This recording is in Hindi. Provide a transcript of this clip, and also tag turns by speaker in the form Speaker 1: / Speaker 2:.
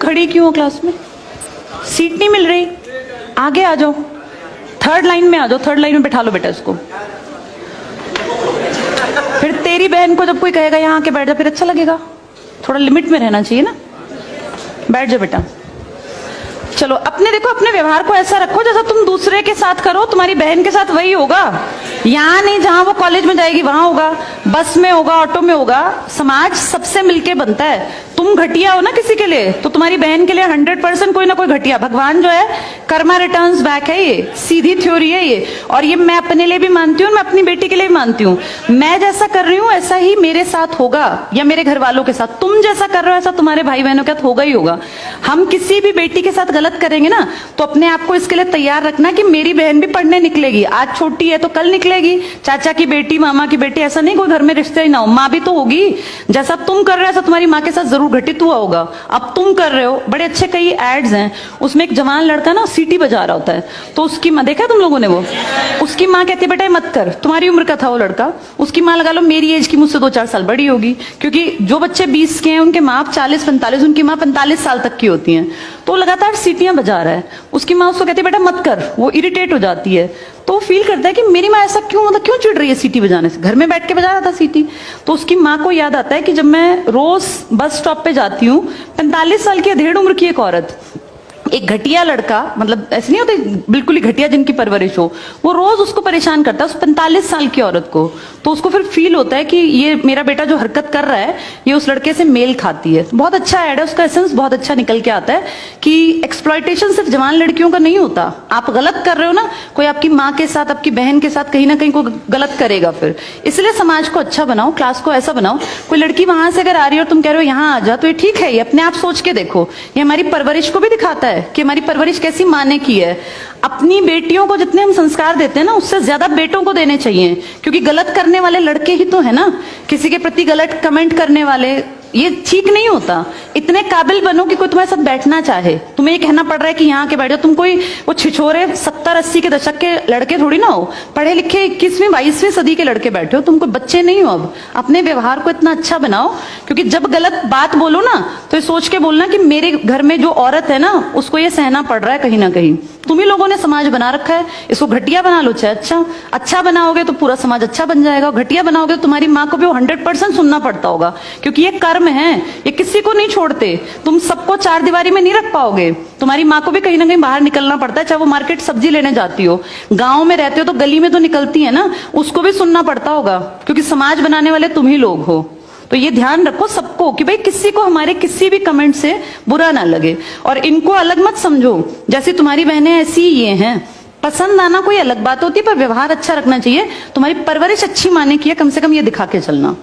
Speaker 1: खड़ी क्यों हो क्लास में? सीट नहीं मिल रही? आगे आ जाओ, थर्ड लाइन में आ जाओ, थर्ड लाइन में बैठा लो बेटा इसको। फिर तेरी बहन को जब कोई कहेगा यहाँ आके बैठ जा, फिर अच्छा लगेगा? थोड़ा लिमिट में रहना चाहिए ना। बैठ जाओ बेटा। चलो अपने देखो, अपने व्यवहार को ऐसा रखो जैसा तुम दूसरे के साथ करो, तुम्हारी बहन के साथ वही होगा। यहाँ नहीं, जहां वो कॉलेज में जाएगी वहां होगा, बस में होगा, ऑटो में होगा। समाज सबसे मिलके बनता है। तुम घटिया हो ना किसी के लिए, तो तुम्हारी बहन के लिए 100% कोई ना कोई घटिया। भगवान जो है कर्मा रिटर्न्स बैक है, ये सीधी थ्योरी है ये। और ये मैं अपने लिए भी मानती हूँ, मैं अपनी बेटी के लिए भी मानती हूँ। मैं जैसा कर रही हूँ ऐसा ही मेरे साथ होगा, या मेरे घर वालों के साथ। तुम जैसा कर रहे हो ऐसा तुम्हारे भाई बहनों के साथ होगा ही होगा। हम किसी भी बेटी के साथ गलत करेंगे ना, तो अपने आप को इसके लिए तैयार रखना कि मेरी बहन भी पढ़ने निकलेगी। आज छोटी है तो कल निकलेगी। चाचा की बेटी, मामा की बेटी, ऐसा नहीं कोई घर में रिश्ते ही ना हो, माँ भी तो होगी। जैसा तुम कर रहे हो ऐसा तुम्हारी माँ के साथ जरूर घटित हुआ होगा। अब तुम कर रहे हो, बड़े अच्छे कई एड्स हैं, उसमें एक जवान लड़का ना सीटी बजा रहा होता है, तो उसकी माँ, देखा तुम लोगों ने वो, उसकी माँ कहती है बेटा मत कर। तुम्हारी उम्र का था वो लड़का, उसकी माँ लगा लो मेरी एज की, मुझसे 2-4 साल बड़ी होगी, क्योंकि जो बच्चे 20 के हैं उनके माँ 40-45, उनकी माँ 45 साल तक की होती हैं। तो लगातार सीटियां बजा रहा है, उसकी माँ उसको कहती है बेटा मत कर, वो इरिटेट हो जाती है। तो फील करता है कि मेरी माँ ऐसा क्यों, मतलब क्यों चिढ़ रही है सीटी बजाने से, घर में बैठ के बजा रहा था सीटी। तो उसकी माँ को याद आता है कि जब मैं रोज बस स्टॉप पे जाती हूँ, 45 साल की अधेड़ उम्र की एक औरत, एक घटिया लड़का, मतलब ऐसे नहीं होते बिल्कुल ही घटिया जिनकी परवरिश हो, वो रोज उसको परेशान करता है, उस 45 साल की औरत को। तो उसको फिर फील होता है कि ये मेरा बेटा जो हरकत कर रहा है ये उस लड़के से मेल खाती है। बहुत अच्छा ऐड है, उसका एसेंस बहुत अच्छा निकल के आता है कि एक्सप्लॉयटेशन सिर्फ जवान लड़कियों का नहीं होता। आप गलत कर रहे हो ना, कोई आपकी माँ के साथ, आपकी बहन के साथ कहीं ना कहीं कोई गलत करेगा फिर। इसलिए समाज को अच्छा बनाओ, क्लास को ऐसा बनाओ, कोई लड़की वहां से अगर आ रही है और तुम कह रहे हो यहाँ आ जा, तो ये ठीक है, ये अपने आप सोच के देखो। ये हमारी परवरिश को भी दिखाता है कि हमारी परवरिश कैसी माँ ने की है। अपनी बेटियों को जितने हम संस्कार देते हैं ना, उससे ज्यादा बेटों को देने चाहिए, क्योंकि गलत करने वाले लड़के ही तो है ना, किसी के प्रति गलत कमेंट करने वाले। ये ठीक नहीं होता। इतने काबिल बनो कि कोई तुम्हारे साथ बैठना चाहे। तुम्हें ये कहना पड़ रहा है कि यहाँ के बैठो, तुम कोई वो छिछोरे 70-80 के दशक के लड़के थोड़ी ना हो, पढ़े लिखे 21वीं-22वीं सदी के लड़के बैठे हो। तुम कोई बच्चे नहीं हो। अब अपने व्यवहार को इतना अच्छा बनाओ, क्योंकि जब गलत बात बोलो ना तो ये सोच के बोलना कि मेरे घर में जो औरत है ना उसको ये सहना पड़ रहा है कहीं ना कहीं। तुम ही लोगों ने समाज बना रखा है, इसको घटिया बना लो चाहे अच्छा बनाओगे तो पूरा समाज अच्छा बन जाएगा। घटिया बनाओगे तो तुम्हारी माँ को भी 100% सुनना पड़ता होगा, क्योंकि ये कर्म है, ये किसी को नहीं छोड़ते। तुम सबको 4 दीवारी में नहीं रख पाओगे। तुम्हारी माँ को भी कहीं ना कहीं बाहर निकलना पड़ता है, चाहे वो मार्केट सब्जी लेने जाती हो, गांव में रहते हो तो गली में तो निकलती है ना, उसको भी सुनना पड़ता होगा, क्योंकि समाज बनाने वाले तुम ही लोग हो। तो ये ध्यान रखो सबको कि भाई किसी को हमारे किसी भी कमेंट से बुरा ना लगे, और इनको अलग मत समझो। जैसी तुम्हारी बहनें ऐसी ये हैं। पसंद आना कोई अलग बात होती है, पर व्यवहार अच्छा रखना चाहिए। तुम्हारी परवरिश अच्छी माने की है, कम से कम ये दिखा के चलना।